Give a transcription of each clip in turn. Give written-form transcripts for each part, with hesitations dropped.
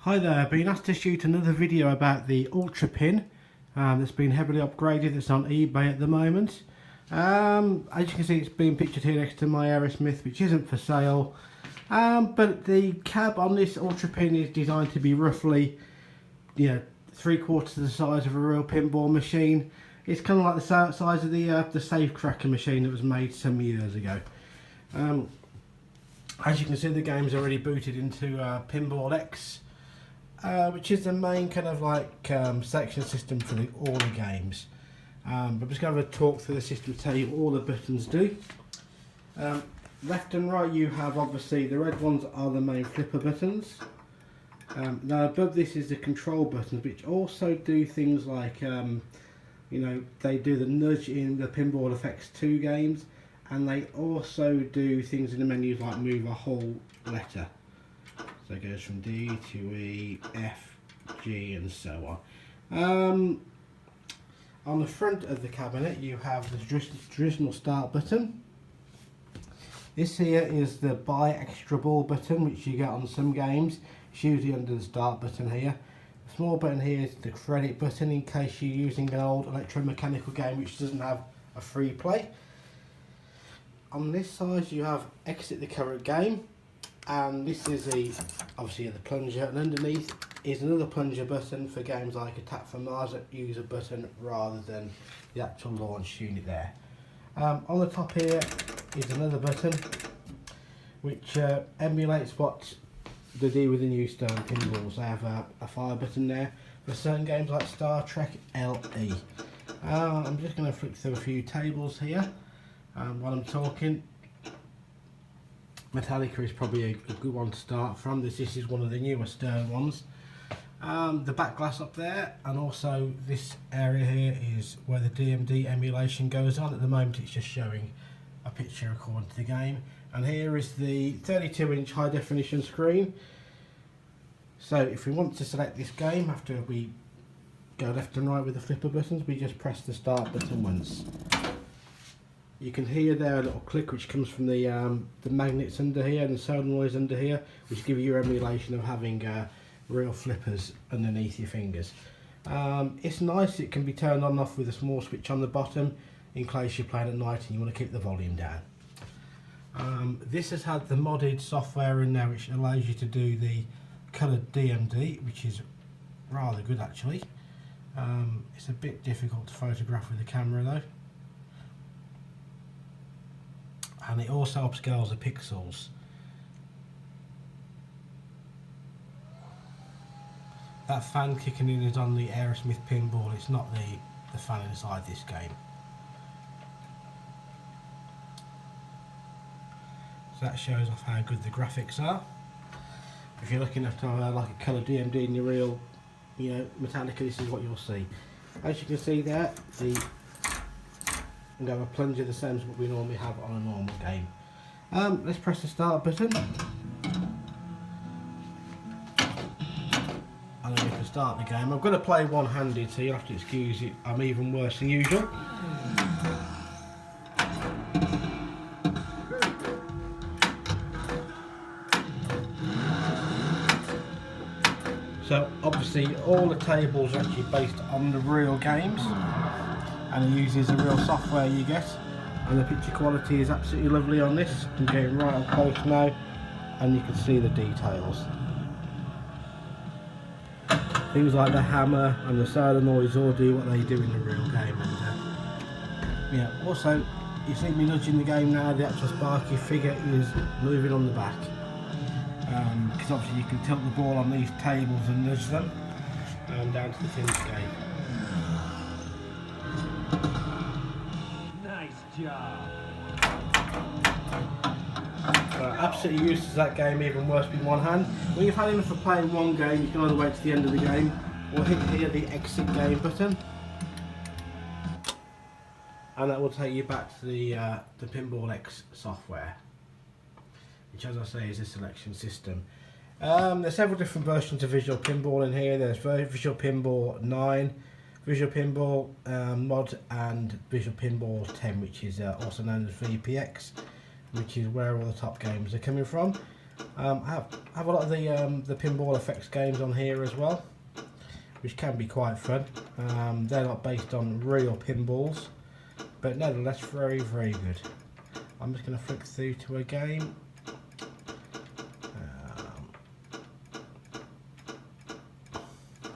Hi there, I've been asked to shoot another video about the Ultrapin that's been heavily upgraded. It's on eBay at the moment. As you can see, it's being pictured here next to my Aerosmith, which isn't for sale. But the cab on this Ultrapin is designed to be roughly, 3/4 the size of a real pinball machine. It's kind of like the size of the safe cracker machine that was made some years ago. As you can see, the game's already booted into Pinball X, which is the main kind of like selection system for all the games. I'm just going to have a talk through the system to tell you what all the buttons do. Left and right, you have obviously the red ones are the main flipper buttons. Now above this is the control buttons, which also do things like they do the nudge in the Pinball Effects 2 games, and they also do things in the menus like move a whole letter. So it goes from D to E, F, G and so on. On the front of the cabinet you have the traditional start button. This here is the buy extra ball button, which you get on some games. It's usually under the start button here. The small button here is the credit button in case you're using an old electromechanical game which doesn't have a free play. On this side you have exit the current game, and this is obviously the plunger, and underneath is another plunger button for games like Attack from Mars that use a button rather than the actual launch unit there. On the top here is another button which emulates what they do with the new Stern pinballs. They have a fire button there for certain games like Star Trek LE. I'm just going to flick through a few tables here while I'm talking. Metallica is probably a good one to start from. This is one of the newer Stern ones. The back glass up there, and also this area here is where the Dmd emulation goes on. At the moment it's just showing a picture according to the game. And here is the 32-inch high definition screen. So if we want to select this game after we go left and right with the flipper buttons, we just press the start button once. You can hear there a little click which comes from the magnets under here and the solenoids under here, which give you your emulation of having real flippers underneath your fingers. It's nice. It can be turned on and off with a small switch on the bottom in case you're playing at night and you want to keep the volume down. This has had the modded software in there which allows you to do the coloured DMD, which is rather good actually. It's a bit difficult to photograph with the camera though. And it also upscales the pixels. That fan kicking in is on the Aerosmith pinball, it's not the fan inside this game. So that shows off how good the graphics are. If you're looking at like a colour DMD in your real Metallica, this is what you'll see. As you can see there, we have a plunger the same as what we normally have on a normal game. Let's press the start button. And then we can start the game. I'm going to play one-handed, so you'll have to excuse it. I'm even worse than usual. So obviously all the tables are actually based on the real games, and it uses the real software you get, and the picture quality is absolutely lovely on this. I'm getting right up close now and you can see the details. Things like the hammer and the solenoids all do what they do in the real game. And also you see me nudging the game now, the actual Sparky figure is moving on the back, because obviously you can tilt the ball on these tables and nudge them down to the finished game. Job. Absolutely useless that game, even worse with one hand. When you've had enough of playing one game, you can either wait to the end of the game or hit here the exit game button, and that will take you back to the Pinball X software, which, as I say, is a selection system. There's several different versions of Visual Pinball in here. There's Visual Pinball 9, Visual Pinball mod, and Visual Pinball 10, which is also known as VPX, which is where all the top games are coming from. I have a lot of the pinball effects games on here as well, which can be quite fun. They're not based on real pinballs, but nevertheless very, very good. I'm just going to flick through to a game.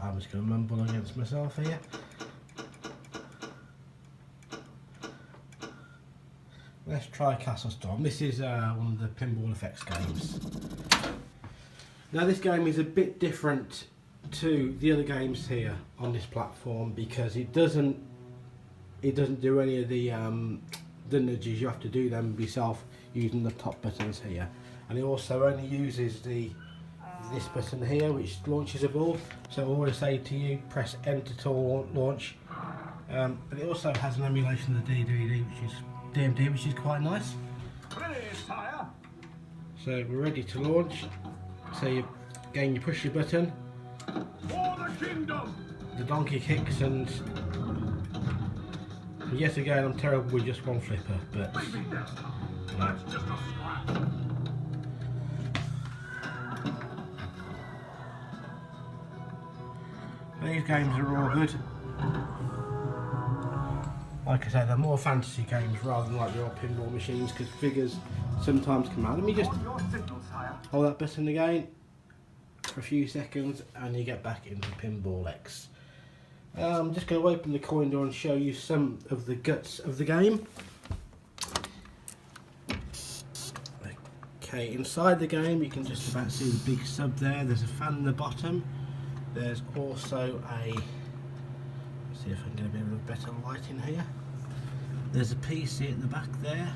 I'm just going to mumble against myself here. Let's try Castle Storm. This is one of the pinball effects games. Now this game is a bit different to the other games here on this platform because it doesn't do any of the nudges. You have to do them yourself using the top buttons here, and it also only uses this button here, which launches a ball. So I always say to you, press enter to launch. But it also has an emulation of the DMD, which is quite nice. So we're ready to launch. So you push your button. The donkey kicks, and yet again I'm terrible with just one flipper, but these games are all good. Like I say, they're more fantasy games rather than like the old pinball machines, because figures sometimes come out. Let me just hold that button again for a few seconds and you get back into Pinball X. I'm just going to open the coin door and show you some of the guts of the game. Okay, inside the game you can just about see the big sub there. There's a fan in the bottom. There's also a, let's see if I can get a bit of a better light in here. There's a PC at the back there.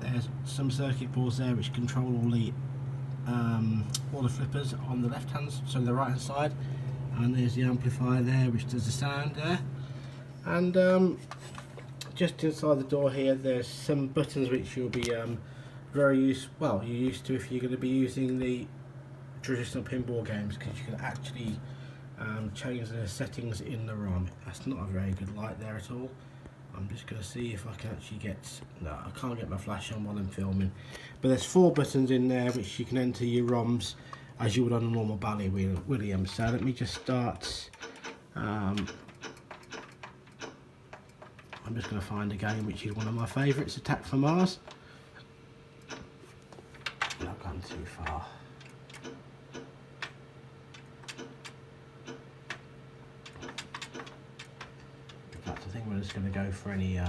There's some circuit boards there which control all the flippers on the left hand, so the right hand side, and there's the amplifier there which does the sound there. And just inside the door here there's some buttons which you'll be you're used to if you're going to be using the traditional pinball games, because you can actually change the settings in the ROM. That's not a very good light there at all. I'm just going to see if I can actually get, no, I can't get my flash on while I'm filming, but there's 4 buttons in there which you can enter your ROMs as you would on a normal Bally Williams. So let me just start, I'm just going to find a game which is one of my favourites, Attack for Mars. Not gone too far. We're just going to go for any, so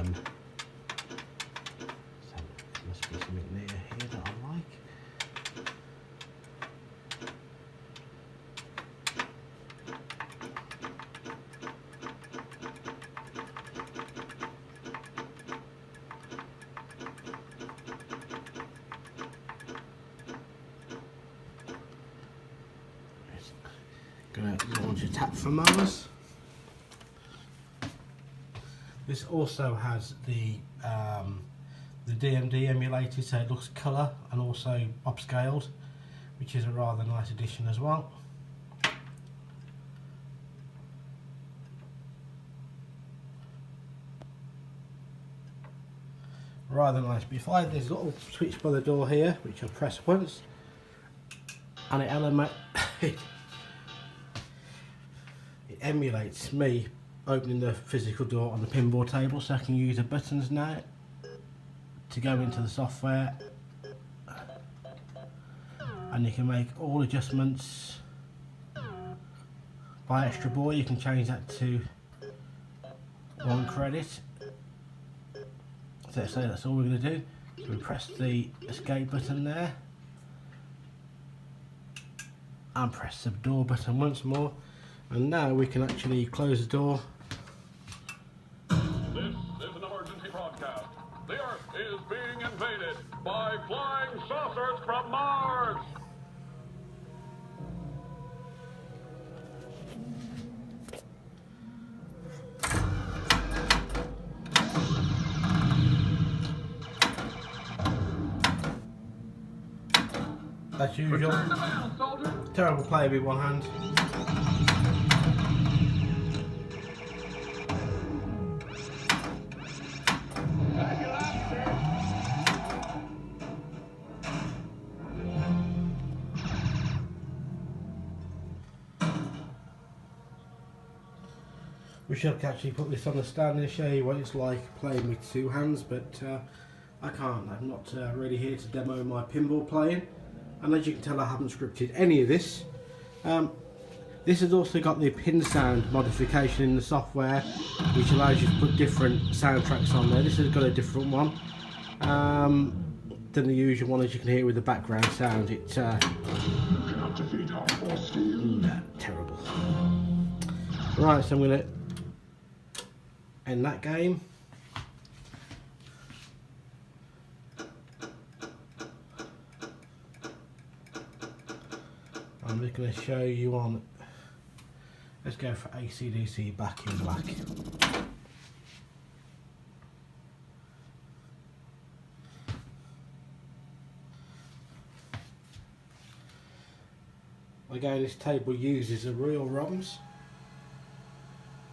must be something near here that I like. Going to launch Attack for Mars. This also has the Dmd Emulator, so it looks colour and also upscaled, which is a rather nice addition as well. Rather nice. Beside there's a little switch by the door here, which I press once, and it emulates me opening the physical door on the pinball table, so I can use the buttons now to go into the software, and you can make all adjustments. By extra ball you can change that to 1 credit. So that's all we're going to do. So we press the escape button there and press the door button once more, and now we can actually close the door. The Earth is being invaded by flying saucers from Mars! As usual, terrible play with one hand. Wish I could actually put this on the stand and show you what it's like playing with two hands, but I can't. I'm not really here to demo my pinball playing, and as you can tell I haven't scripted any of this. This has also got the pin sound modification in the software, which allows you to put different soundtracks on there. This has got a different one than the usual one, as you can hear with the background sound. It's terrible. Right, so I'm going to end that game. I'm just going to show you on, let's go for AC/DC Back in Black. Again, this table uses the real ROMs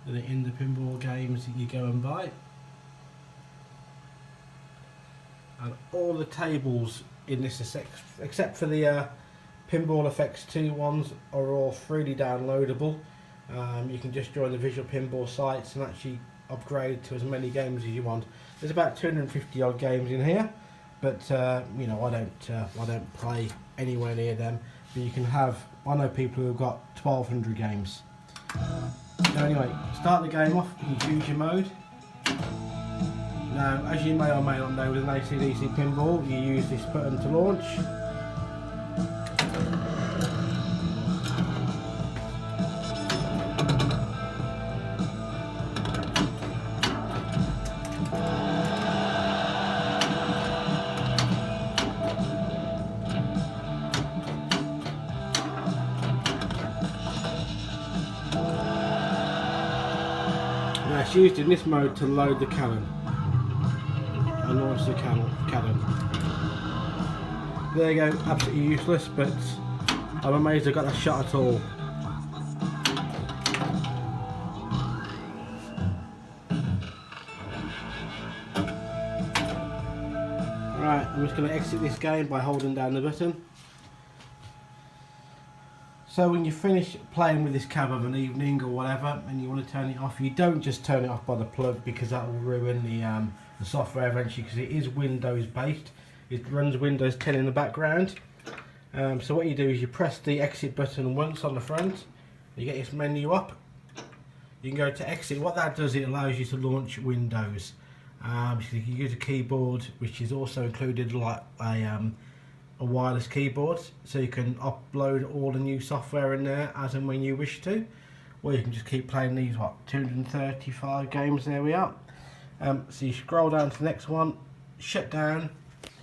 that are in the pinball games that you go and buy. And all the tables in this, except for the Pinball Effects 2 ones, are all freely downloadable. You can just join the Visual Pinball sites and actually upgrade to as many games as you want. There's about 250 odd games in here, but you know, I don't play anywhere near them. But you can have, I know people who've got 1200 games. So anyway, start the game off, you can choose your mode. Now, as you may or may not know, with an AC/DC pinball, you use this button to launch. Now it's used in this mode to load the cannon and launch the cannon. There you go, absolutely useless, but I'm amazed I got that shot at all. Right, I'm just going to exit this game by holding down the button. So when you finish playing with this cab of an evening or whatever and you want to turn it off, you don't just turn it off by the plug, because that will ruin the software eventually, because it is Windows based. It runs Windows 10 in the background. So what you do is you press the exit button once on the front, you get this menu up, you can go to exit. What that does, it allows you to launch Windows. So you can use a keyboard, which is also included, like a wireless keyboard, so you can upload all the new software in there as and when you wish to, or you can just keep playing these 235 games. There we are. So you scroll down to the next one, shut down,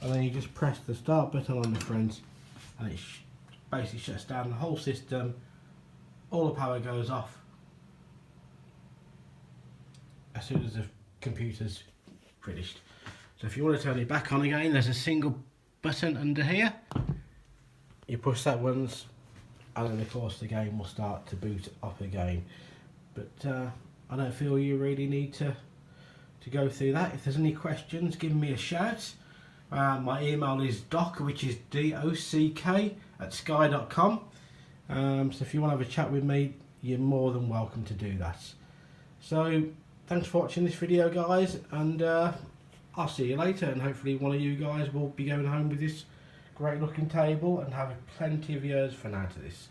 and then you just press the start button on the front, and it basically shuts down the whole system. All the power goes off as soon as the computer's finished. So if you want to turn it back on again, there's a single button under here. You push that once, and then of course the game will start to boot up again. But I don't feel you really need to go through that. If there's any questions, give me a shout. My email is doc, which is DOCK @sky.com. So if you want to have a chat with me, you're more than welcome to do that. So thanks for watching this video, guys, and I'll see you later, and hopefully one of you guys will be going home with this great looking table and have plenty of years for now to this.